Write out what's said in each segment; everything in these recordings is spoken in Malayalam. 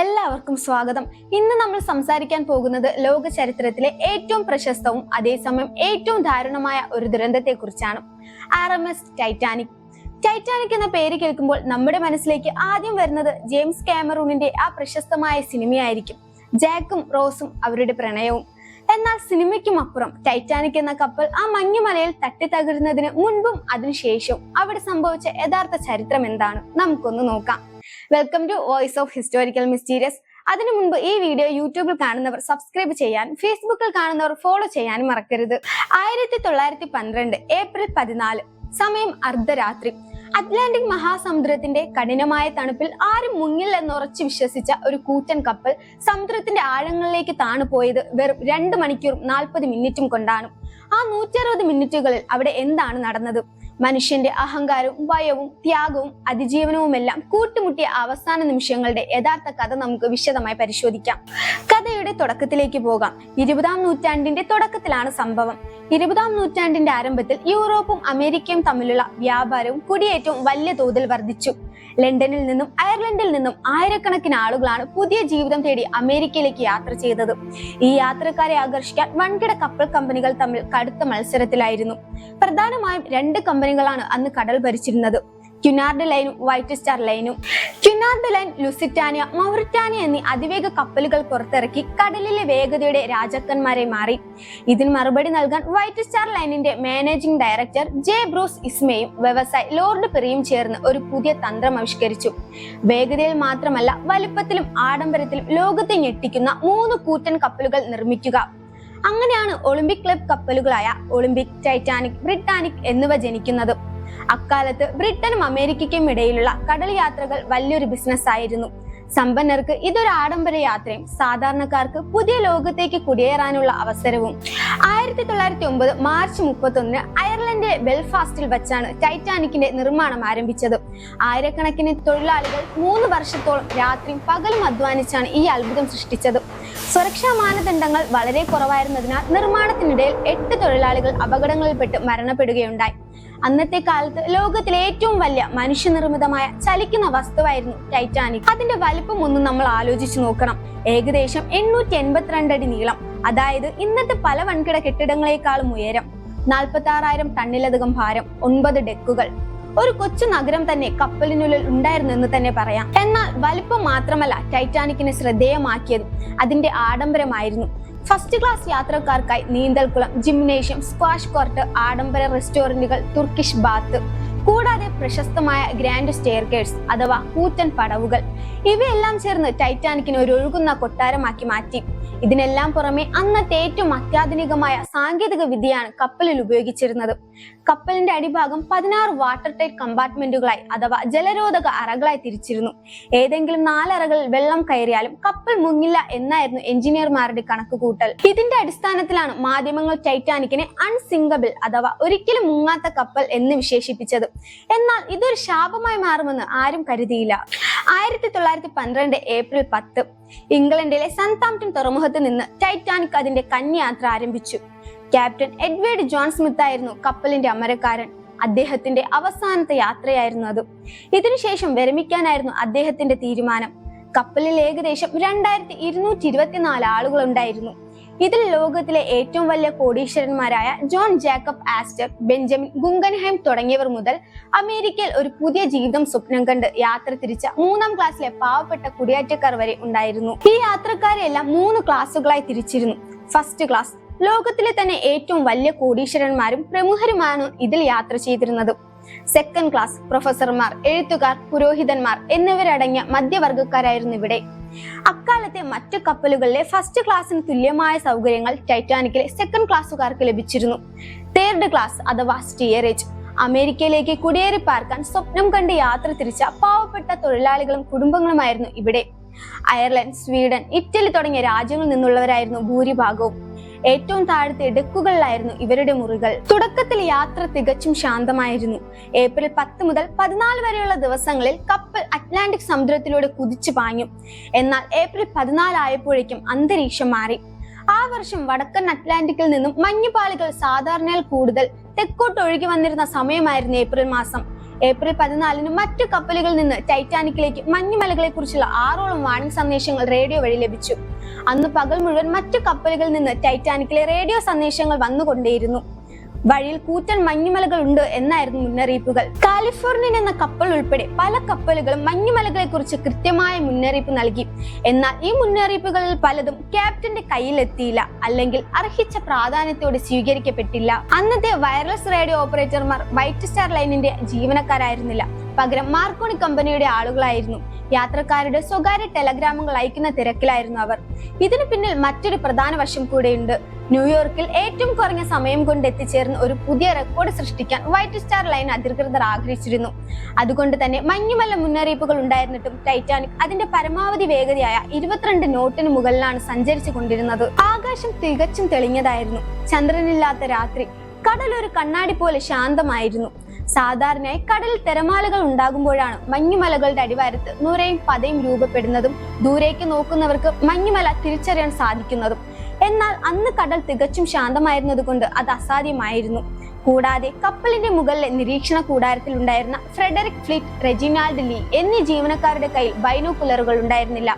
എല്ലാവർക്കും സ്വാഗതം. ഇന്ന് നമ്മൾ സംസാരിക്കാൻ പോകുന്നത് ലോക ചരിത്രത്തിലെ ഏറ്റവും പ്രശസ്തവും അതേസമയം ഏറ്റവും ദാരുണമായ ഒരു ദുരന്തത്തെ കുറിച്ചാണ്. RMS Titanic. ടൈറ്റാനിക് എന്ന പേര് കേൾക്കുമ്പോൾ നമ്മുടെ മനസ്സിലേക്ക് ആദ്യം വരുന്നത് ജെയിംസ് കാമറൂണിന്റെ ആ പ്രശസ്തമായ സിനിമയായിരിക്കും, ജാക്കും റോസും അവരുടെ പ്രണയവും. എന്നാൽ സിനിമയ്ക്കും അപ്പുറം ടൈറ്റാനിക് എന്ന കപ്പൽ ആ മഞ്ഞുമലയിൽ തട്ടിത്തകരുന്നതിന് മുൻപും അതിനുശേഷവും അവിടെ സംഭവിച്ച യഥാർത്ഥ ചരിത്രം എന്താണ് നമുക്കൊന്ന് നോക്കാം. Welcome to voice of historical mysterious. അതിനു മുൻപ് ഈ വീഡിയോ യൂട്യൂബിൽ കാണുന്നവർ സബ്സ്ക്രൈബ് ചെയ്യാൻ, ഫേസ്ബുക്കിൽ കാണുന്നവർ ഫോളോ ചെയ്യാനും മറക്കരുത്. 1912 ഏപ്രിൽ 14, സമയം അർദ്ധരാത്രി. അറ്റ്ലാന്റിക് മഹാസമുദ്രത്തിന്റെ കഠിനമായ തണുപ്പിൽ ആരും മുങ്ങില്ലെന്നുറച്ചു വിശ്വസിച്ച ഒരു കൂറ്റൻ കപ്പൽ സമുദ്രത്തിന്റെ ആഴങ്ങളിലേക്ക് താണുപോയത് വെറും 2 മണിക്കൂറും 40 മിനിറ്റും കൊണ്ടാണ്. ആ 160 മിനിറ്റുകളിൽ അവിടെ എന്താണ് നടന്നത്? മനുഷ്യന്റെ അഹങ്കാരവും ഭയവും ത്യാഗവും അതിജീവനവുമെല്ലാം കൂട്ടുമുട്ടിയ അവസാന നിമിഷങ്ങളുടെ യഥാർത്ഥ കഥ നമുക്ക് വിശദമായി പരിശോധിക്കാം. കഥയുടെ തുടക്കത്തിലേക്ക് പോകാം. 20-ാം നൂറ്റാണ്ടിന്റെ തുടക്കത്തിലാണ് സംഭവം. 20-ാം നൂറ്റാണ്ടിന്റെ ആരംഭത്തിൽ യൂറോപ്പും അമേരിക്കയും തമ്മിലുള്ള വ്യാപാരവും കുടിയേറ്റവും വലിയ തോതിൽ വർദ്ധിച്ചു. ലണ്ടനിൽ നിന്നും അയർലൻഡിൽ നിന്നും ആയിരക്കണക്കിന് ആളുകളാണ് പുതിയ ജീവിതം തേടി അമേരിക്കയിലേക്ക് യാത്ര ചെയ്തത്. ഈ യാത്രക്കാരെ ആകർഷിക്കാൻ വൻകിട കപ്പൽ കമ്പനികൾ തമ്മിൽ കടുത്ത മത്സരത്തിലായിരുന്നു. പ്രധാനമായും 2 കമ്പനികളാണ് അന്ന് കടൽ ഭരിച്ചിരുന്നത്, ക്യുനാർഡ് ലൈനും വൈറ്റ് സ്റ്റാർ ലൈനും. ക്യുനാർഡ് ലൈൻ ലുസിറ്റാനിയ, മൗറിറ്റാനിയ എന്നീ അതിവേഗ കപ്പലുകൾ പുറത്തിറക്കി കടലിലെ വേഗതയുടെ രാജാക്കന്മാരെ മാറി. ഇതിന് മറുപടി നൽകാൻ വൈറ്റ് സ്റ്റാർ ലൈനിന്റെ മാനേജിംഗ് ഡയറക്ടർ ജെ ബ്രൂസ് ഇസ്മയും വ്യവസായി ലോർഡ് പെറിയും ചേർന്ന് ഒരു പുതിയ തന്ത്രം ആവിഷ്കരിച്ചു. വേഗതയിൽ മാത്രമല്ല വലിപ്പത്തിലും ആഡംബരത്തിലും ലോകത്തെ ഞെട്ടിക്കുന്ന 3 കൂറ്റൻ കപ്പലുകൾ നിർമ്മിക്കുക. അങ്ങനെയാണ് ഒളിമ്പിക് ക്ലബ് കപ്പലുകളായ ഒളിമ്പിക്, ടൈറ്റാനിക്, ബ്രിട്ടാനിക് എന്നിവ ജനിക്കുന്നത്. അക്കാലത്ത് ബ്രിട്ടനും അമേരിക്കയ്ക്കും ഇടയിലുള്ള കടൽ യാത്രകൾ വലിയൊരു ബിസിനസ് ആയിരുന്നു. സമ്പന്നർക്ക് ഇതൊരു ആഡംബര യാത്രയും സാധാരണക്കാർക്ക് പുതിയ ലോകത്തേക്ക് കുടിയേറാനുള്ള അവസരവും. 1909 മാർച്ച് 31 അയർലൻഡിലെ ബെൽഫാസ്റ്റിൽ വച്ചാണ് ടൈറ്റാനിക്കിന്റെ നിർമ്മാണം ആരംഭിച്ചത്. ആയിരക്കണക്കിന് തൊഴിലാളികൾ 3 വർഷത്തോളം രാത്രിയും പകലും അധ്വാനിച്ചാണ് ഈ അത്ഭുതം സൃഷ്ടിച്ചത്. സുരക്ഷാ മാനദണ്ഡങ്ങൾ വളരെ കുറവായിരുന്നതിനാൽ നിർമ്മാണത്തിനിടയിൽ 8 തൊഴിലാളികൾ അപകടങ്ങളിൽപ്പെട്ട് മരണപ്പെടുകയുണ്ടായി. അന്നത്തെ കാലത്ത് ലോകത്തിലെ ഏറ്റവും വലിയ മനുഷ്യനിർമ്മിതമായ ചലിക്കുന്ന വസ്തുവായിരുന്നു ടൈറ്റാനിക്. അതിന്റെ വലിപ്പം ഒന്ന് നമ്മൾ ആലോചിച്ചു നോക്കണം. ഏകദേശം 882 അടി നീളം, അതായത് ഇന്നത്തെ പല വൻകിട കെട്ടിടങ്ങളെക്കാളും ഉയരം, 46,000 ടണ്ണിലധികം ഭാരം, 9 ഡെക്കുകൾ. ഒരു കൊച്ചു നഗരം തന്നെ കപ്പലിനുള്ളിൽ ഉണ്ടായിരുന്നു എന്ന് തന്നെ പറയാം. എന്നാൽ വലിപ്പം മാത്രമല്ല ടൈറ്റാനിക്കിനെ ശ്രദ്ധേയമാക്കിയത് അതിന്റെ ആഡംബരമായിരുന്നു. ഫസ്റ്റ് ക്ലാസ് യാത്രക്കാർക്കായി നീന്തൽക്കുളം, ജിംനേഷ്യം, സ്ക്വാഷ് കോർട്ട്, ആഡംബര റെസ്റ്റോറന്റുകൾ, തുർക്കിഷ് ബാത്ത്, കൂടാതെ പ്രശസ്തമായ ഗ്രാൻഡ് സ്റ്റെയർകേഴ്സ് അഥവാ കൂറ്റൻ പടവുകൾ. ഇവയെല്ലാം ചേർന്ന് ടൈറ്റാനിക്കിനെ ഒരു ഒഴുകുന്ന കൊട്ടാരമാക്കി മാറ്റി. ഇതിനെല്ലാം പുറമെ അന്നത്തെ ഏറ്റവും അത്യാധുനികമായ സാങ്കേതിക വിദ്യയാണ് കപ്പലിൽ ഉപയോഗിച്ചിരുന്നത്. കപ്പലിന്റെ അടിഭാഗം 16 വാട്ടർ ടൈറ്റ് കമ്പാർട്ട്മെന്റുകളായി അഥവാ ജലരോധക അറകളായി തിരിച്ചിരുന്നു. ഏതെങ്കിലും 4 അറകളിൽ വെള്ളം കയറിയാലും കപ്പൽ മുങ്ങില്ല എന്നായിരുന്നു എഞ്ചിനീയർമാരുടെ കണക്കുകൂട്ടൽ. ഇതിന്റെ അടിസ്ഥാനത്തിലാണ് മാധ്യമങ്ങൾ ടൈറ്റാനിക്കിനെ അൺസിങ്കബിൾ അഥവാ ഒരിക്കലും മുങ്ങാത്ത കപ്പൽ എന്ന് വിശേഷിപ്പിച്ചത്. എന്നാൽ ഇതൊരു ശാപമായി മാറുമെന്ന് ആരും കരുതിയില്ല. 1912 ഏപ്രിൽ 10 ഇംഗ്ലണ്ടിലെ സന്താംപ്ടൺ തുറമുഖത്ത് നിന്ന് ടൈറ്റാനിക് അതിന്റെ കന്യാത്ര ആരംഭിച്ചു. ക്യാപ്റ്റൻ എഡ്വേർഡ് ജോൺ സ്മിത്ത് ആയിരുന്നു കപ്പലിന്റെ അമരക്കാരൻ. അദ്ദേഹത്തിന്റെ അവസാനത്തെ യാത്രയായിരുന്നു അത്. ഇതിനുശേഷം വിരമിക്കാനായിരുന്നു അദ്ദേഹത്തിന്റെ തീരുമാനം. കപ്പലിൽ ഏകദേശം 2224 ആളുകൾ ഉണ്ടായിരുന്നു. ഇതിൽ ലോകത്തിലെ ഏറ്റവും വലിയ കോടീശ്വരന്മാരായ ജോൺ ജേക്കബ് ആസ്റ്റർ, ബെഞ്ചമിൻ ഗുംഗൻഹൈം തുടങ്ങിയവർ മുതൽ അമേരിക്കയിൽ ഒരു പുതിയ ജീവിതം സ്വപ്നം കണ്ട് യാത്ര തിരിച്ച 3-ാം ക്ലാസ്സിലെ പാവപ്പെട്ട കുടിയേറ്റക്കാർ വരെ ഉണ്ടായിരുന്നു. ഈ യാത്രക്കാരെല്ലാം 3 ക്ലാസുകളായി തിരിച്ചിരുന്നു. ഫസ്റ്റ് ക്ലാസ്, ലോകത്തിലെ തന്നെ ഏറ്റവും വലിയ കോടീശ്വരന്മാരും പ്രമുഖരുമാണ് ഇതിൽ യാത്ര ചെയ്തിരുന്നത്. സെക്കൻഡ് ക്ലാസ്, പ്രൊഫസർമാർ, എഴുത്തുകാർ, പുരോഹിതന്മാർ എന്നിവരടങ്ങിയ മധ്യവർഗക്കാരായിരുന്നു ഇവിടെ. അക്കാലത്തെ മറ്റു കപ്പലുകളിലെ ഫസ്റ്റ് ക്ലാസിന് തുല്യമായ സൗകര്യങ്ങൾ ടൈറ്റാനിക്കിലെ സെക്കൻഡ് ക്ലാസ്സുകാർക്ക് ലഭിച്ചിരുന്നു. തേർഡ് ക്ലാസ് അഥവാ സ്റ്റിയറേജ്, അമേരിക്കയിലേക്ക് കുടിയേറി പാർക്കാൻ സ്വപ്നം കണ്ട് യാത്ര തിരിച്ച പാവപ്പെട്ട തൊഴിലാളികളും കുടുംബങ്ങളുമായിരുന്നു ഇവിടെ. അയർലൻഡ്, സ്വീഡൻ, ഇറ്റലി തുടങ്ങിയ രാജ്യങ്ങളിൽ നിന്നുള്ളവരായിരുന്നു ഭൂരിഭാഗവും. ഏറ്റവും താഴത്തെ ഡെക്കുകളിലായിരുന്നു ഇവരുടെ മുറികൾ. തുടക്കത്തിൽ യാത്ര തികച്ചും ശാന്തമായിരുന്നു. ഏപ്രിൽ 10 മുതൽ 14 വരെയുള്ള ദിവസങ്ങളിൽ കപ്പൽ അറ്റ്ലാന്റിക് സമുദ്രത്തിലൂടെ കുതിച്ചു പാഞ്ഞു. എന്നാൽ ഏപ്രിൽ 14 ആയപ്പോഴേക്കും അന്തരീക്ഷം മാറി. ആ വർഷം വടക്കൻ അറ്റ്ലാന്റിക്കിൽ നിന്നും മഞ്ഞുപാളികൾ സാധാരണയിൽ കൂടുതൽ തെക്കോട്ട് ഒഴുകി വന്നിരുന്ന സമയമായിരുന്നു ഏപ്രിൽ മാസം. ഏപ്രിൽ 14 മറ്റു കപ്പലുകളിൽ നിന്ന് ടൈറ്റാനിക്കിലേക്ക് മഞ്ഞുമലകളെ കുറിച്ചുള്ള 6ഓളം വാർണിംഗ് സന്ദേശങ്ങൾ റേഡിയോ വഴി ലഭിച്ചു. അന്ന് പകൽ മുഴുവൻ മറ്റു കപ്പലുകളിൽ നിന്ന് ടൈറ്റാനിക്കിലെ റേഡിയോ സന്ദേശങ്ങൾ വന്നുകൊണ്ടേയിരുന്നു. വഴിയിൽ കൂറ്റൻ മഞ്ഞുമലകൾ ഉണ്ട് എന്നായിരുന്നു മുന്നറിയിപ്പുകൾ. കാലിഫോർണിയൻ എന്ന കപ്പൽ ഉൾപ്പെടെ പല കപ്പലുകളും മഞ്ഞുമലകളെ കുറിച്ച് കൃത്യമായ മുന്നറിയിപ്പ് നൽകി. എന്നാൽ ഈ മുന്നറിയിപ്പുകളിൽ പലതും ക്യാപ്റ്റന്റെ കയ്യിലെത്തിയില്ല, അല്ലെങ്കിൽ അർഹിച്ച പ്രാധാന്യത്തോടെ സ്വീകരിക്കപ്പെട്ടില്ല. അന്നത്തെ വയർലെസ് റേഡിയോ ഓപ്പറേറ്റർമാർ വൈറ്റ് സ്റ്റാർ ലൈനിന്റെ ജീവനക്കാരായിരുന്നില്ല, പകരം മാർക്കോണി കമ്പനിയുടെ ആളുകളായിരുന്നു. യാത്രക്കാരുടെ സ്വകാര്യ ടെലഗ്രാമുകൾ അയക്കുന്ന തിരക്കിലായിരുന്നു അവർ. ഇതിനു പിന്നിൽ മറ്റൊരു പ്രധാന വശം കൂടെയുണ്ട്. ന്യൂയോർക്കിൽ ഏറ്റവും കുറഞ്ഞ സമയം കൊണ്ട് എത്തിച്ചേർന്ന് ഒരു പുതിയ റെക്കോർഡ് സൃഷ്ടിക്കാൻ വൈറ്റ് സ്റ്റാർ ലൈൻ അധികൃതർ ആഗ്രഹിച്ചിരുന്നു. അതുകൊണ്ട് തന്നെ മഞ്ഞുമല മുന്നറിയിപ്പുകൾ ഉണ്ടായിരുന്നിട്ടും ടൈറ്റാനിക് അതിന്റെ പരമാവധി വേഗതയായ 22 നോട്ടിന് മുകളിലാണ് സഞ്ചരിച്ചു കൊണ്ടിരുന്നത്. ആകാശം തികച്ചും തെളിഞ്ഞതായിരുന്നു. ചന്ദ്രനില്ലാത്ത രാത്രി. കടൽ ഒരു കണ്ണാടി പോലെ ശാന്തമായിരുന്നു. സാധാരണയായി കടലിൽ തിരമാലകൾ ഉണ്ടാകുമ്പോഴാണ് മഞ്ഞുമലകളുടെ അടിവാരത്ത് നുരയും പതയും രൂപപ്പെടുന്നതും ദൂരേക്ക് നോക്കുന്നവർക്ക് മഞ്ഞുമല തിരിച്ചറിയാൻ സാധിക്കുന്നതും. എന്നാൽ അന്ന് കടൽ തികച്ചും ശാന്തമായിരുന്നത് കൊണ്ട് അത് അസാധ്യമായിരുന്നു. കൂടാതെ കപ്പലിന്റെ മുകളിലെ നിരീക്ഷണ കൂടാരത്തിൽ ഉണ്ടായിരുന്ന ഫ്രെഡറിക് ഫ്ലീറ്റ്, റെജിനാൾഡ് ലീ എന്നീ ജീവനക്കാരുടെ കയ്യിൽ ബൈനോക്കുലറുകൾ ഉണ്ടായിരുന്നില്ല.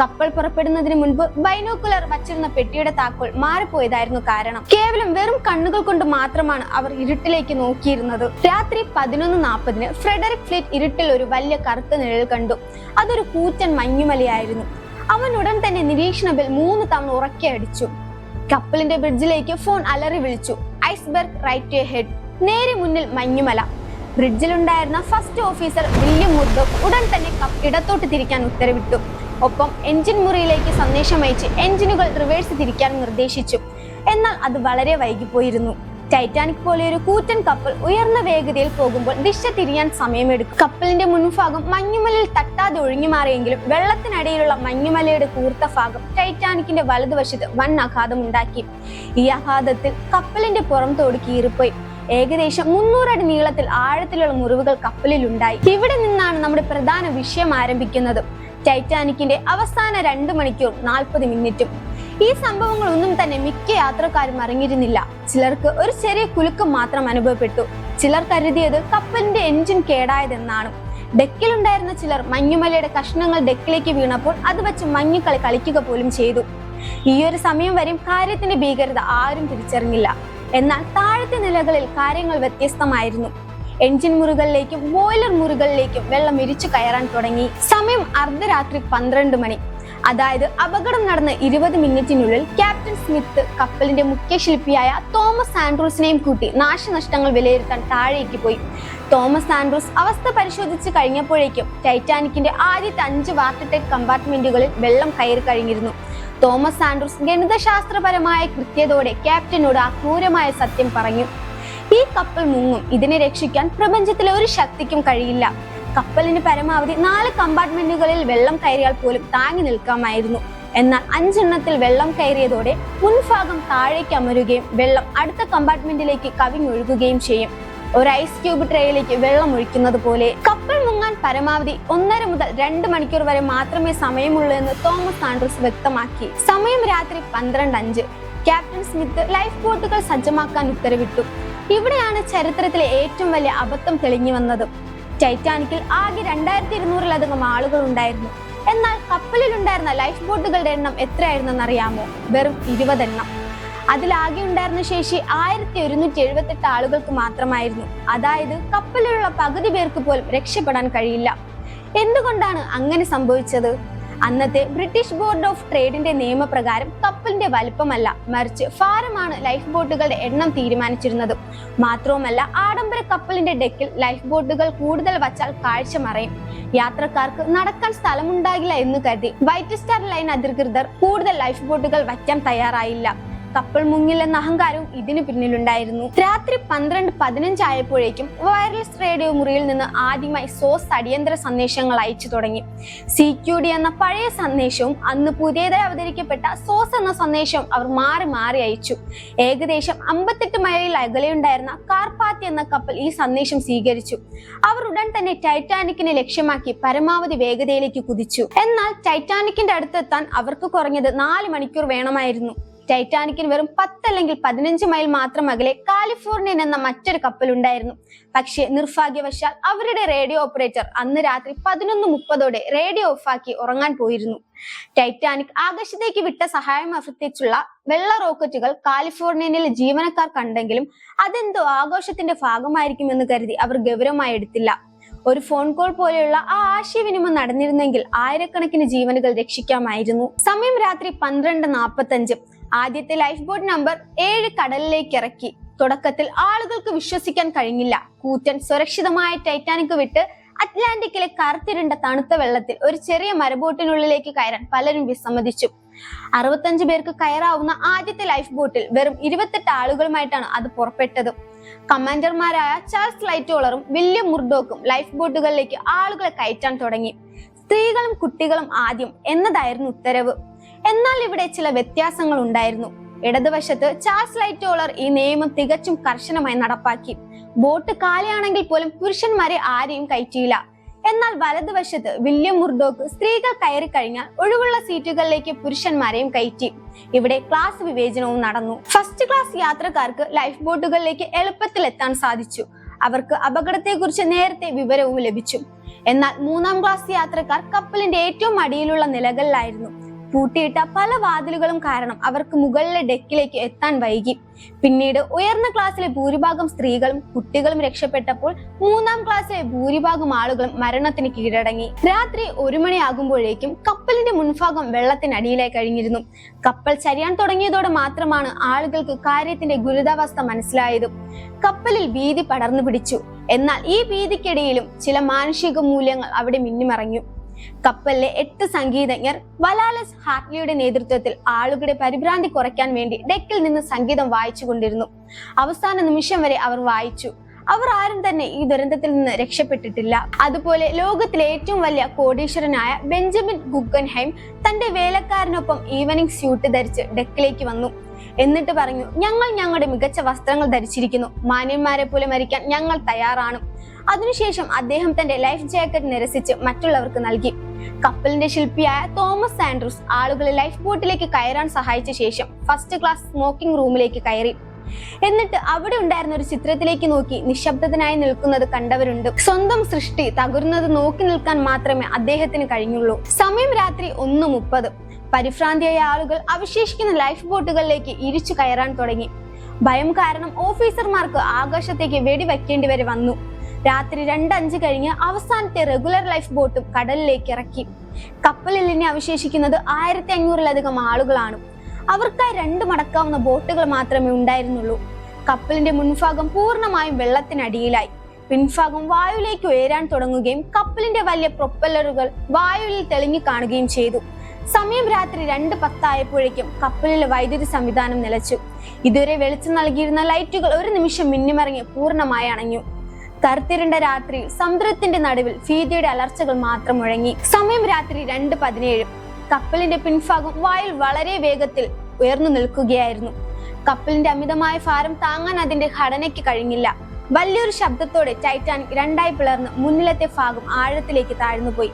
കപ്പൽ പുറപ്പെടുന്നതിന് മുൻപ് ബൈനോക്കുലർ വച്ചിരുന്ന പെട്ടിയുടെ താക്കോൽ മാറിപ്പോയതായിരുന്നു കാരണം. കേവലം വെറും കണ്ണുകൾ കൊണ്ട് മാത്രമാണ് അവർ ഇരുട്ടിലേക്ക് നോക്കിയിരുന്നത്. രാത്രി 11:40 ഫ്രെഡറിക് ഫ്ലീറ്റ് ഇരുട്ടിൽ ഒരു വലിയ കറുത്ത നിഴൽ കണ്ടു. അതൊരു കൂറ്റൻ മഞ്ഞുമലയായിരുന്നു. അവൻ ഉടൻ തന്നെ നിരീക്ഷണ ബെൽ 3 തവണ ഉറക്കെ അടിച്ചു. കപ്പലിന്റെ ബ്രിഡ്ജിലേക്ക് ഫോൺ അലറി വിളിച്ചു. Iceberg write head. നേരെ മുന്നിൽ മഞ്ഞുമല. ബ്രിഡ്ജിലുണ്ടായിരുന്ന ഫസ്റ്റ് ഓഫീസർ വില്യം മുർഡോ ഉടൻ തന്നെ ഇടത്തോട്ട് തിരിക്കാൻ ഉത്തരവിട്ടു. ഒപ്പം എഞ്ചിൻ മുറിയിലേക്ക് സന്ദേശം അയച്ച് എഞ്ചിനുകൾ റിവേഴ്സ് തിരിക്കാൻ നിർദ്ദേശിച്ചു. എന്നാൽ അത് വളരെ വൈകിപ്പോയിരുന്നു. ടൈറ്റാനിക് പോലെ ഒരു കൂറ്റൻ കപ്പൽ ഉയർന്ന വേഗതയിൽ പോകുമ്പോൾ ദിശ തിരിയാൻ സമയമെടുക്കും. കപ്പലിന്റെ മുൻഭാഗം മഞ്ഞുമലയിൽ തട്ടാതെ ഒഴിഞ്ഞു മാറിയെങ്കിലും വെള്ളത്തിനടിയിലുള്ള മഞ്ഞുമലയുടെ കൂർത്ത ഭാഗം ടൈറ്റാനിക്കിന്റെ വലതുവശത്ത് വൻ ആഘാതം ഉണ്ടാക്കി. ഈ ആഘാതത്തിൽ കപ്പലിന്റെ പുറംതോട് കീറിപ്പോയി. ഏകദേശം 300 അടി നീളത്തിൽ ആഴത്തിലുള്ള മുറിവുകൾ കപ്പലിലുണ്ടായി. ഇവിടെ നിന്നാണ് നമ്മുടെ പ്രധാന വിഷയം ആരംഭിക്കുന്നത്. ടൈറ്റാനിക്കിന്റെ അവസാന 2 മണിക്കൂർ 40 മിനിറ്റും. ഈ സംഭവങ്ങളൊന്നും തന്നെ മിക്ക യാത്രക്കാരും അറിഞ്ഞിരുന്നില്ല. ചിലർക്ക് ഒരു ചെറിയ കുലുക്കം മാത്രം അനുഭവപ്പെട്ടു. ചിലർ കരുതിയത് കപ്പലിന്റെ എഞ്ചിൻ കേടായതെന്നാണ്. ഡെക്കിലുണ്ടായിരുന്ന ചിലർ മഞ്ഞുമലയുടെ കഷ്ണങ്ങൾ ഡെക്കിലേക്ക് വീണപ്പോൾ അത് വെച്ച് മഞ്ഞുകളി കളിക്കുക പോലും ചെയ്തു. ഈ ഒരു സമയം വരെയും കാര്യത്തിന്റെ ഭീകരത ആരും തിരിച്ചറിഞ്ഞില്ല. എന്നാൽ താഴത്തെ നിലകളിൽ കാര്യങ്ങൾ വ്യത്യസ്തമായിരുന്നു. എഞ്ചിൻ മുറികളിലേക്കും ബോയിലർ മുറികളിലേക്കും വെള്ളം ഇരിച്ചു കയറാൻ തുടങ്ങി. സമയം അർദ്ധരാത്രി 12 മണി. അതായത് അപകടം നടന്ന 20 മിനിറ്റിനുള്ളിൽ ക്യാപ്റ്റൻ സ്മിത്ത് കപ്പലിന്റെ മുഖ്യ ശില്പിയായ തോമസ് ആൻഡ്രൂസിനെയും കൂട്ടി നാശനഷ്ടങ്ങൾ വിലയിരുത്താൻ താഴേക്ക് പോയി. തോമസ് ആൻഡ്രൂസ് അവസ്ഥ പരിശോധിച്ച് കഴിഞ്ഞപ്പോഴേക്കും ടൈറ്റാനിക്കിന്റെ ആദ്യത്തെ 5 വാട്ടർടൈറ്റ് കമ്പാർട്ട്മെന്റുകളിൽ വെള്ളം കയറി കഴിഞ്ഞിരുന്നു. തോമസ് ആൻഡ്രൂസ് ഗണിതശാസ്ത്രപരമായ കൃത്യതയോടെ ക്യാപ്റ്റനോട് ആ ക്രൂരമായ സത്യം പറഞ്ഞു. ഈ കപ്പൽ മുങ്ങും. ഇതിനെ രക്ഷിക്കാൻ പ്രപഞ്ചത്തിലെ ഒരു ശക്തിക്കും കഴിയില്ല. കപ്പലിന് പരമാവധി 4 കമ്പാർട്ട്മെന്റുകളിൽ വെള്ളം കയറിയാൽ പോലും താങ്ങി നിൽക്കാമായിരുന്നു. എന്നാൽ 5 എണ്ണത്തിൽ വെള്ളം കയറിയതോടെ മുൻഭാഗം താഴേക്ക് അമരുകയും വെള്ളം അടുത്ത കമ്പാർട്ട്മെന്റിലേക്ക് കവിഞ്ഞൊഴുകുകയും ചെയ്യും. ഒരു ഐസ് ക്യൂബ് ട്രേയിലേക്ക് വെള്ളം ഒഴിക്കുന്നത് പോലെ. കപ്പൽ മുങ്ങാൻ പരമാവധി 1.5 മുതൽ 2 മണിക്കൂർ വരെ മാത്രമേ സമയമുള്ളൂ എന്ന് തോമസ് ആൻഡ്രൂസ് വ്യക്തമാക്കി. സമയം രാത്രി 12:05. ക്യാപ്റ്റൻ സ്മിത്ത് ലൈഫ് ബോട്ടുകൾ സജ്ജമാക്കാൻ ഉത്തരവിട്ടു. ഇവിടെയാണ് ചരിത്രത്തിലെ ഏറ്റവും വലിയ അബദ്ധം തെളിഞ്ഞു വന്നത്. ടൈറ്റാനിക്കിൽ ആകെ 2200-ലധികം ആളുകൾ ഉണ്ടായിരുന്നു. എന്നാൽ കപ്പലിലുണ്ടായിരുന്ന ലൈഫ് ബോട്ടുകളുടെ എണ്ണം എത്രയായിരുന്നെന്ന് അറിയാമോ? വെറും 20 എണ്ണം. അതിലാകെ ഉണ്ടായിരുന്ന ശേഷി 1178 ആളുകൾക്ക് മാത്രമായിരുന്നു. അതായത് കപ്പലിലുള്ള പകുതി പേർക്ക് പോലും രക്ഷപ്പെടാൻ കഴിയില്ല. എന്തുകൊണ്ടാണ് അങ്ങനെ സംഭവിച്ചത്? അന്നത്തെ ബ്രിട്ടീഷ് ബോർഡ് ഓഫ് ട്രേഡിന്റെ നിയമപ്രകാരം കപ്പലിന്റെ വലിപ്പമല്ല, മറിച്ച് ഭാരമാണ് ലൈഫ് ബോട്ടുകളുടെ എണ്ണം തീരുമാനിച്ചിരുന്നത്. മാത്രവുമല്ല, ആഡംബര കപ്പലിന്റെ ഡെക്കിൽ ലൈഫ് ബോട്ടുകൾ കൂടുതൽ വച്ചാൽ കാഴ്ച മറയും. യാത്രക്കാർക്ക് നടക്കാൻ സ്ഥലമുണ്ടാകില്ല എന്ന് കരുതി വൈറ്റ് സ്റ്റാർ ലൈൻ അധികൃതർ കൂടുതൽ ലൈഫ് ബോട്ടുകൾ വയ്ക്കാൻ തയ്യാറായില്ല. കപ്പൽ മുങ്ങില്ലെന്ന അഹങ്കാരവും ഇതിനു പിന്നിലുണ്ടായിരുന്നു. രാത്രി 12:15 ആയപ്പോഴേക്കും വയർലെസ് റേഡിയോ മുറിയിൽ നിന്ന് ആദ്യമായി സോസ് അടിയന്തര സന്ദേശങ്ങൾ അയച്ചു തുടങ്ങി. CQD എന്ന പഴയ സന്ദേശവും അന്ന് പുതിയതായി അവതരിക്കപ്പെട്ട സോസ് എന്ന സന്ദേശവും അവർ മാറി മാറി അയച്ചു. ഏകദേശം 58 മൈൽ അകലെയുണ്ടായിരുന്ന കാർപാത്തി എന്ന കപ്പൽ ഈ സന്ദേശം സ്വീകരിച്ചു. അവർ ഉടൻ തന്നെ ടൈറ്റാനിക്കിനെ ലക്ഷ്യമാക്കി പരമാവധി വേഗതയിലേക്ക് കുതിച്ചു. എന്നാൽ ടൈറ്റാനിക്കിന്റെ അടുത്തെത്താൻ അവർക്ക് കുറഞ്ഞത് 4 മണിക്കൂർ വേണമായിരുന്നു. ടൈറ്റാനിക്കിന് വെറും 10 അല്ലെങ്കിൽ 15 മൈൽ മാത്രം അകലെ കാലിഫോർണിയൻ എന്ന മറ്റൊരു കപ്പൽ ഉണ്ടായിരുന്നു. പക്ഷേ നിർഭാഗ്യവശാൽ അവരുടെ റേഡിയോ ഓപ്പറേറ്റർ അന്ന് രാത്രി 11:30 റേഡിയോ ഓഫാക്കി ഉറങ്ങാൻ പോയിരുന്നു. ടൈറ്റാനിക് ആകാശത്തേക്ക് വിട്ട സഹായം അഭ്യർത്ഥിച്ചുള്ള വെള്ള റോക്കറ്റുകൾ കാലിഫോർണിയയിലെ ജീവനക്കാർ കണ്ടെങ്കിലും അതെന്തോ ആഘോഷത്തിന്റെ ഭാഗമായിരിക്കുമെന്ന് കരുതി അവർ ഗൗരവമായി എടുത്തില്ല. ഒരു ഫോൺ കോൾ പോലെയുള്ള ആ ആശയവിനിമയം നടന്നിരുന്നെങ്കിൽ ആയിരക്കണക്കിന് ജീവനുകൾ രക്ഷിക്കാമായിരുന്നു. സമയം രാത്രി 12:45. ആദ്യത്തെ ലൈഫ് ബോട്ട് നമ്പർ 7 കടലിലേക്ക് ഇറക്കി. തുടക്കത്തിൽ ആളുകൾക്ക് വിശ്വസിക്കാൻ കഴിഞ്ഞില്ല. കൂറ്റൻ സുരക്ഷിതമായ ടൈറ്റാനിക് വിട്ട് അറ്റ്ലാന്റിക്കിലെ കറുത്തിരുണ്ട തണുത്ത വെള്ളത്തിൽ ഒരു ചെറിയ മരബോട്ടിനുള്ളിലേക്ക് കയറാൻ പലരും വിസമ്മതിച്ചു. 65 പേർക്ക് കയറാവുന്ന ആദ്യത്തെ ലൈഫ് ബോട്ടിൽ വെറും 28 ആളുകളുമായിട്ടാണ് അത് പുറപ്പെട്ടത്. കമാൻഡർമാരായ ചാൾസ് ലൈറ്റോളറും വില്യം മുർഡോക്കും ലൈഫ് ബോട്ടുകളിലേക്ക് ആളുകളെ കയറ്റാൻ തുടങ്ങി. സ്ത്രീകളും കുട്ടികളും ആദ്യം എന്നതായിരുന്നു ഉത്തരവ്. എന്നാൽ ഇവിടെ ചില വ്യത്യാസങ്ങൾ ഉണ്ടായിരുന്നു. ഇടതുവശത്ത് ചാൾസ് ലൈറ്റോളർ ഈ നിയമം തികച്ചും കർശനമായി നടപ്പാക്കി. ബോട്ട് കാലിയാണെങ്കിൽ പോലും പുരുഷന്മാരെ ആരെയും കയറ്റിയില്ല. എന്നാൽ വലതുവശത്ത് വില്യം മുർഡോക്ക് സ്ത്രീകൾ കയറി കഴിഞ്ഞാൽ ഒഴിവുള്ള സീറ്റുകളിലേക്ക് പുരുഷന്മാരെയും കയറ്റി. ഇവിടെ ക്ലാസ് വിവേചനവും നടന്നു. ഫസ്റ്റ് ക്ലാസ് യാത്രക്കാർക്ക് ലൈഫ് ബോട്ടുകളിലേക്ക് എളുപ്പത്തിൽ എത്താൻ സാധിച്ചു. അവർക്ക് അപകടത്തെക്കുറിച്ച് നേരത്തെ വിവരവും ലഭിച്ചു. എന്നാൽ 3ാം ക്ലാസ് യാത്രക്കാർ കപ്പലിന്റെ ഏറ്റവും അടിയിലുള്ള നിലകളിലായിരുന്നു. പൂട്ടിയിട്ട പല വാതിലുകളും കാരണം അവർക്ക് മുകളിലെ ഡെക്കിലേക്ക് എത്താൻ വൈകി. പിന്നീട് ഉയർന്ന ക്ലാസ്സിലെ ഭൂരിഭാഗം സ്ത്രീകളും കുട്ടികളും രക്ഷപ്പെട്ടപ്പോൾ 3ാം ക്ലാസ്സിലെ ഭൂരിഭാഗം ആളുകളും മരണത്തിന് കീഴടങ്ങി. രാത്രി 1 മണിയാകുമ്പോഴേക്കും കപ്പലിന്റെ മുൻഭാഗം വെള്ളത്തിനടിയിലായി കഴിഞ്ഞിരുന്നു. കപ്പൽ ചരിയാൻ തുടങ്ങിയതോടെ മാത്രമാണ് ആളുകൾക്ക് കാര്യത്തിന്റെ ഗുരുതാവസ്ഥ മനസ്സിലായത്. കപ്പലിൽ ഭീതി പടർന്നു പിടിച്ചു. എന്നാൽ ഈ ഭീതിക്കിടയിലും ചില മാനുഷിക മൂല്യങ്ങൾ അവിടെ മിന്നിമറഞ്ഞു. കപ്പലിലെ 8 സംഗീതജ്ഞർ വലാലസ് ഹാർട്ട്ലിയുടെ നേതൃത്വത്തിൽ ആളുകളുടെ പരിഭ്രാന്തി കുറയ്ക്കാൻ വേണ്ടി ഡെക്കിൽ നിന്ന് സംഗീതം വായിച്ചു കൊണ്ടിരുന്നു. അവസാന നിമിഷം വരെ അവർ വായിച്ചു. അവർ ആരും തന്നെ ഈ ദുരന്തത്തിൽ നിന്ന് രക്ഷപ്പെട്ടിട്ടില്ല. അതുപോലെ ലോകത്തിലെ ഏറ്റവും വലിയ കോടീശ്വരനായ ബെഞ്ചമിൻ ഗുഗൻഹൈം തന്റെ വേലക്കാരനൊപ്പം ഈവനിങ് സ്യൂട്ട് ധരിച്ച് ഡെക്കിലേക്ക് വന്നു. എന്നിട്ട് പറഞ്ഞു, ഞങ്ങൾ ഞങ്ങളുടെ മികച്ച വസ്ത്രങ്ങൾ ധരിച്ചിരിക്കുന്നു. മാന്യന്മാരെ പോലെ മരിക്കാൻ ഞങ്ങൾ തയ്യാറാണ്. അതിനുശേഷം അദ്ദേഹം തന്റെ ലൈഫ് ജാക്കറ്റ് നിരസിച്ച് മറ്റുള്ളവർക്ക് നൽകി. കപ്പലിന്റെ ശില്പിയായ തോമസ് ആൻഡ്രൂസ് ആളുകളെ ലൈഫ് ബോട്ടിലേക്ക് കയറാൻ സഹായിച്ച ശേഷം ഫസ്റ്റ് ക്ലാസ് സ്മോക്കിംഗ് റൂമിലേക്ക് കയറി. എന്നിട്ട് അവിടെ ഉണ്ടായിരുന്ന ഒരു ചിത്രത്തിലേക്ക് നോക്കി നിശബ്ദനായി നിൽക്കുന്നത് കണ്ടവരുണ്ട്. സ്വന്തം സൃഷ്ടി തകരുന്നത് നോക്കി നിൽക്കാൻ മാത്രമേ അദ്ദേഹത്തിന് കഴിഞ്ഞുള്ളൂ. സമയം രാത്രി 1:30. പരിഭ്രാന്തിയായ ആളുകൾ അവശേഷിക്കുന്ന ലൈഫ് ബോട്ടുകളിലേക്ക് ഇരിച്ചു കയറാൻ തുടങ്ങി. ഭയം കാരണം ഓഫീസർമാർക്ക് ആകാശത്തേക്ക് വെടിവെക്കേണ്ടി വരെ വന്നു. രാത്രി 2:05 കഴിഞ്ഞ് അവസാനത്തെ റെഗുലർ ലൈഫ് ബോട്ടും കടലിലേക്ക് ഇറക്കി. കപ്പലിൽ ഇനി അവശേഷിക്കുന്നത് 1500-ലധികം ആളുകളാണ്. അവർക്കായി 2 മടക്കാവുന്ന ബോട്ടുകൾ മാത്രമേ ഉണ്ടായിരുന്നുള്ളൂ. കപ്പലിന്റെ മുൻഭാഗം പൂർണ്ണമായും വെള്ളത്തിനടിയിലായി. പിൻഭാഗം വായുവിലേക്ക് ഉയരാൻ തുടങ്ങുകയും കപ്പലിന്റെ വലിയ പ്രൊപ്പല്ലറുകൾ വായുവിൽ തെളിഞ്ഞു കാണുകയും ചെയ്തു. സമയം രാത്രി 2:10 ആയപ്പോഴേക്കും കപ്പലിലെ വൈദ്യുതി സംവിധാനം നിലച്ചു. ഇതുവരെ വെളിച്ചം നൽകിയിരുന്ന ലൈറ്റുകൾ ഒരു നിമിഷം മിന്നിമറിഞ്ഞ് പൂർണ്ണമായി അണഞ്ഞു. കറുത്തിരുണ്ട രാത്രിയിൽ സമുദ്രത്തിന്റെ നടുവിൽ ഭീതിയുടെ അലർച്ചകൾ മാത്രം മുഴങ്ങി. സമയം രാത്രി 2:17. കപ്പലിന്റെ പിൻഭാഗം വായുവിൽ വളരെ വേഗത്തിൽ ഉയർന്നു നിൽക്കുകയായിരുന്നു. കപ്പലിന്റെ അമിതമായ ഭാരം താങ്ങാൻ അതിന്റെ ഘടനയ്ക്ക് കഴിഞ്ഞില്ല. വലിയൊരു ശബ്ദത്തോടെ ടൈറ്റാനിക് 2ആയി പിളർന്ന് മുന്നിലത്തെ ഭാഗം ആഴത്തിലേക്ക് താഴ്ന്നുപോയി.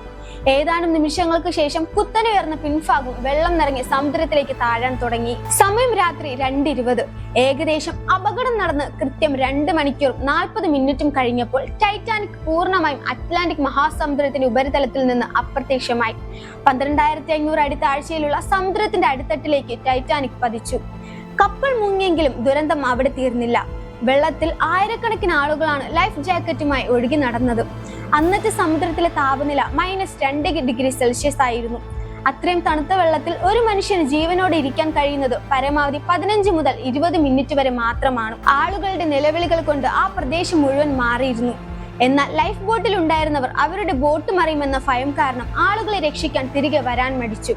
ഏതാനും നിമിഷങ്ങൾക്ക് ശേഷം കുത്തനെയുയർന്ന പിൻഭാഗം വെള്ളം നിറങ്ങി സമുദ്രത്തിലേക്ക് താഴാൻ തുടങ്ങി. സമയം രാത്രി 2:20. ഏകദേശം അപകടം നടന്ന് കൃത്യം 2 മണിക്കൂറും 40 മിനിറ്റും കഴിഞ്ഞപ്പോൾ ടൈറ്റാനിക് പൂർണ്ണമായും അറ്റ്ലാന്റിക് മഹാസമുദ്രത്തിന്റെ ഉപരിതലത്തിൽ നിന്ന് അപ്രത്യക്ഷമായി. 12,500 അടി താഴ്ചയിലുള്ള സമുദ്രത്തിന്റെ അടിത്തട്ടിലേക്ക് ടൈറ്റാനിക് പതിച്ചു. കപ്പൽ മുങ്ങിയെങ്കിലും ദുരന്തം അവിടെ തീർന്നില്ല. വെള്ളത്തിൽ ആയിരക്കണക്കിന് ആളുകളാണ് ലൈഫ് ജാക്കറ്റുമായി ഒഴുകി നടന്നത്. അന്നത്തെ സമുദ്രത്തിലെ താപനില -2°C ആയിരുന്നു. അത്രയും തണുത്ത വെള്ളത്തിൽ ഒരു മനുഷ്യന് ജീവനോടെ ഇരിക്കാൻ കഴിയുന്നത് പരമാവധി 15 മുതൽ 20 മിനിറ്റ് വരെ മാത്രമാണ്. ആളുകളുടെ നിലവിളികൾ കൊണ്ട് ആ പ്രദേശം മുഴുവൻ മാറിയിരുന്നു. എന്നാൽ ലൈഫ് ബോട്ടിൽ ഉണ്ടായിരുന്നവർ അവരുടെ ബോട്ട് മറിയുമെന്ന ഭയം കാരണം ആളുകളെ രക്ഷിക്കാൻ തിരികെ വരാൻ മടിച്ചു.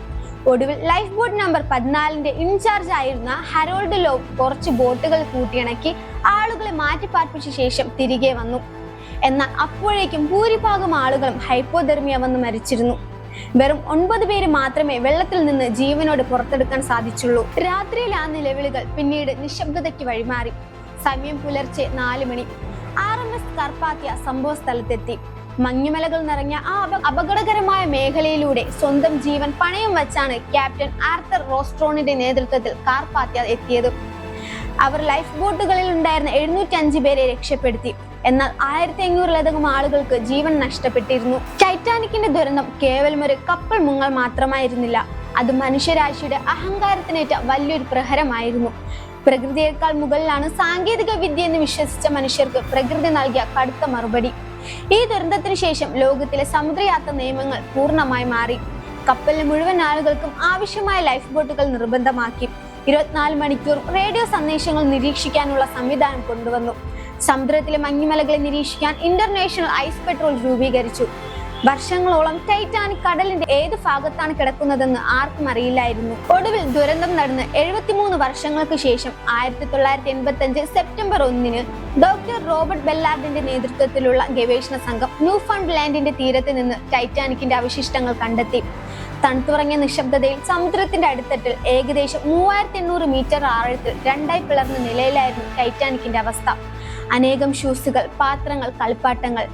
ഒടുവിൽ ലൈഫ് ബോട്ട് നമ്പർ 14ന്റെ ഇൻചാർജ് ആയിരുന്ന ഹരോൾഡ് ലോവ് കുറച്ച് ബോട്ടുകൾ കൂട്ടിയിണക്കി ആളുകളെ മാറ്റിപ്പാർപ്പിച്ച ശേഷം തിരികെ വന്നു. എന്നാൽ അപ്പോഴേക്കും ഭൂരിഭാഗം ആളുകളും ഹൈപ്പോതെർമിയ വന്ന് മരിച്ചിരുന്നു. വെറും 9 പേര് മാത്രമേ വെള്ളത്തിൽ നിന്ന് ജീവനോട് പുറത്തെടുക്കാൻ സാധിച്ചുള്ളൂ. രാത്രിയിൽ ആ നിലവിളികൾ പിന്നീട് നിശബ്ദതയ്ക്ക് വഴിമാറി. സമയം പുലർച്ചെ 4 മണി. RMS കാർപാത്തിയ സംഭവ സ്ഥലത്തെത്തി. മഞ്ഞുമലകൾ നിറഞ്ഞ ആ അപകടകരമായ മേഖലയിലൂടെ സ്വന്തം ജീവൻ പണയം വച്ചാണ് ക്യാപ്റ്റൻ ആർത്തർ റോസ്ട്രോണിന്റെ നേതൃത്വത്തിൽ കാർപാത്യ എത്തിയത്. അവർ ലൈഫ് ബോട്ടുകളിൽ ഉണ്ടായിരുന്ന 705 പേരെ രക്ഷപ്പെടുത്തി. എന്നാൽ 1500-ലധികം ആളുകൾക്ക് ജീവൻ നഷ്ടപ്പെട്ടിരുന്നു. ടൈറ്റാനിക്കിന്റെ ദുരന്തം കേവലം ഒരു കപ്പൽ മുങ്ങൽ മാത്രമായിരുന്നില്ല, അത് മനുഷ്യരാശിയുടെ അഹങ്കാരത്തിനേറ്റ വലിയൊരു പ്രഹരമായിരുന്നു. പ്രകൃതിയേക്കാൾ മുകളിലാണ് സാങ്കേതിക വിദ്യ എന്ന് വിശ്വസിച്ച മനുഷ്യർക്ക് പ്രകൃതി നൽകിയ കടുത്ത മറുപടി. ഈ ദുരന്തത്തിന് ശേഷം ലോകത്തിലെ സമുദ്രയാത്ര നിയമങ്ങൾ പൂർണ്ണമായി മാറി. കപ്പലിലെ മുഴുവൻ ആളുകൾക്കും ആവശ്യമായ ലൈഫ് ബോട്ടുകൾ നിർബന്ധമാക്കി. 24 മണിക്കൂറും റേഡിയോ സന്ദേശങ്ങൾ നിരീക്ഷിക്കാനുള്ള സംവിധാനം കൊണ്ടുവന്നു. സമുദ്രത്തിലെ മഞ്ഞുമലകളെ നിരീക്ഷിക്കാൻ ഇന്റർനാഷണൽ ഐസ് പെട്രോൾ രൂപീകരിച്ചു. വർഷങ്ങളോളം ടൈറ്റാനിക് കടലിന്റെ ഏത് ഭാഗത്താണ് കിടക്കുന്നതെന്ന് ആർക്കും അറിയില്ലായിരുന്നു. ഒടുവിൽ ദുരന്തം നടന്ന് 73 വർഷങ്ങൾക്ക് ശേഷം 1985 സെപ്റ്റംബർ 1 ഡോക്ടർ റോബർട്ട് ബെല്ലാർഡിന്റെ നേതൃത്വത്തിലുള്ള ഗവേഷണ സംഘം ന്യൂഫൗണ്ട്ലാൻഡിന്റെ തീരത്ത് നിന്ന് ടൈറ്റാനിക്കിന്റെ അവശിഷ്ടങ്ങൾ കണ്ടെത്തി. തണുത്തുറങ്ങിയ നിശബ്ദതയിൽ സമുദ്രത്തിന്റെ അടിത്തട്ടിൽ ഏകദേശം 3800 മീറ്റർ ആഴത്തിൽ രണ്ടായി പിളർന്ന നിലയിലായിരുന്നു ടൈറ്റാനിക്കിന്റെ അവസ്ഥ. അനേകം ഷൂസുകൾ, പാത്രങ്ങൾ, കളിപ്പാട്ടങ്ങൾ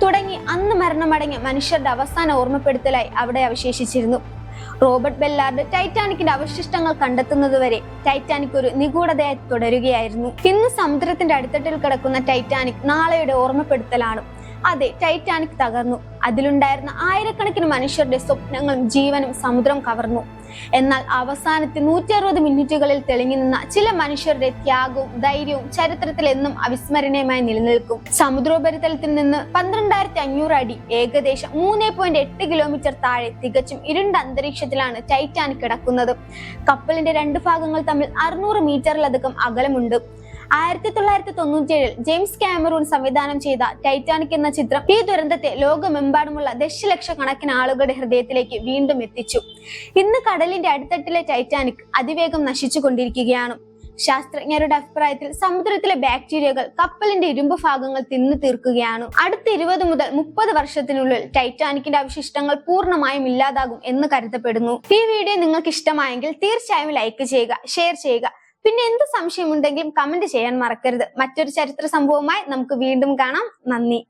തുടങ്ങി അന്ന് മരണമടങ്ങിയ മനുഷ്യരുടെ അവസാന ഓർമ്മപ്പെടുത്തലായി അവിടെ അവശേഷിച്ചിരുന്നു. റോബർട്ട് ബെല്ലാർഡ് ടൈറ്റാനിക്കിന്റെ അവശിഷ്ടങ്ങൾ കണ്ടെത്തുന്നതുവരെ ടൈറ്റാനിക് ഒരു നിഗൂഢതയായി തുടരുകയായിരുന്നു. ഇന്ന് സമുദ്രത്തിന്റെ അടിത്തട്ടിൽ കിടക്കുന്ന ടൈറ്റാനിക് നാളെയുടെ ഓർമ്മപ്പെടുത്തലാണ്. അതെ, ടൈറ്റാനിക് തകർന്നു. അതിലുണ്ടായിരുന്ന ആയിരക്കണക്കിന് മനുഷ്യരുടെ സ്വപ്നങ്ങളും ജീവനും സമുദ്രം കവർന്നു. എന്നാൽ അവസാനത്തെ 160 മിനിറ്റുകളിൽ തെളിഞ്ഞു നിന്ന ചില മനുഷ്യരുടെ ത്യാഗവും ധൈര്യവും ചരിത്രത്തിൽ എന്നും അവിസ്മരണീയമായി നിലനിൽക്കും. സമുദ്രോപരിതലത്തിൽ നിന്ന് 12500 അടി, ഏകദേശം 3.8 കിലോമീറ്റർ താഴെ തികച്ചും ഇരുണ്ട അന്തരീക്ഷത്തിലാണ് ടൈറ്റാനിക് കിടക്കുന്നത്. കപ്പലിന്റെ 2 ഭാഗങ്ങൾ തമ്മിൽ 600 മീറ്ററിലധികം അകലമുണ്ട്. 1997 ജെയിംസ് കാമറൂൺ സംവിധാനം ചെയ്ത ടൈറ്റാനിക് എന്ന ചിത്രം ഈ ദുരന്തത്തെ ലോകമെമ്പാടുമുള്ള ദശലക്ഷക്കണക്കിന് ആളുകളുടെ ഹൃദയത്തിലേക്ക് വീണ്ടും എത്തിച്ചു. ഇന്ന് കടലിന്റെ അടിത്തട്ടിലെ ടൈറ്റാനിക് അതിവേഗം നശിച്ചുകൊണ്ടിരിക്കുകയാണ്. ശാസ്ത്രജ്ഞരുടെ അഭിപ്രായത്തിൽ സമുദ്രത്തിലെ ബാക്ടീരിയകൾ കപ്പലിന്റെ ഇരുമ്പ് ഭാഗങ്ങൾ തിന്നു തീർക്കുകയാണ്. അടുത്ത 20 മുതൽ 30 വർഷത്തിനുള്ളിൽ ടൈറ്റാനിക്കിന്റെ അവശിഷ്ടങ്ങൾ പൂർണ്ണമായും ഇല്ലാതാകും എന്ന് കരുതപ്പെടുന്നു. ഈ വീഡിയോ നിങ്ങൾക്ക് ഇഷ്ടമായെങ്കിൽ തീർച്ചയായും ലൈക്ക് ചെയ്യുക, ഷെയർ ചെയ്യുക. പിന്നെ എന്ത് സംശയമുണ്ടെങ്കിലും കമന്റ് ചെയ്യാൻ മറക്കരുത്. മറ്റൊരു ചരിത്ര സംഭവവുമായി നമുക്ക് വീണ്ടും കാണാം. നന്ദി.